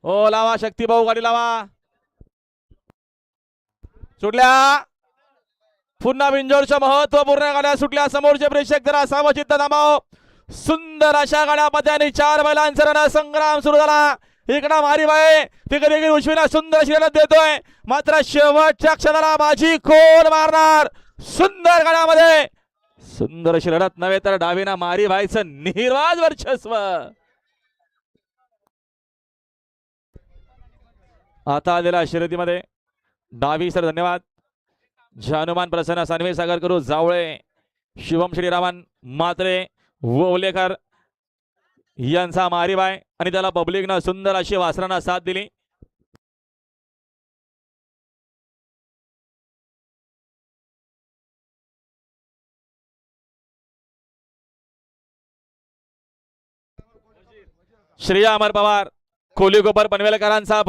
हो लावा शक्ती भाऊ गाडी लावा सुटल्या पुन्हा बिंजोरच्या महत्वपूर्ण गाड्या सुटल्या समोरचे प्रेक्षक जरा सावचित्त थांबाव सुंदर अशा गाड्यामध्ये आणि 4 बैलांचा रणसंग्राम सुरू झाला इकडा मारीबाई तिकडे देखील उजवीला सुंदर अशी लढत देतोय मात्र शेवटच्या क्षणाला बाजी कोण मारणार सुंदर गाड्यामध्ये सुंदर अशी लढत नव्हे तर डावीना मारीबाईचं निर्वाद वर्चस्व आता आलेला शर्यतीमध्ये डावी सर धन्यवाद जानुमान प्रसन्न सानवे सागर करू जावळे शिवम श्रीरामन मात्रे वोलेकर यांचा मारीबाई आणि त्याला पब्लिकनं सुंदर अशी वासरांना साथ दिली श्रेया अमर पवार कोली गोपर पनवेलकरांचा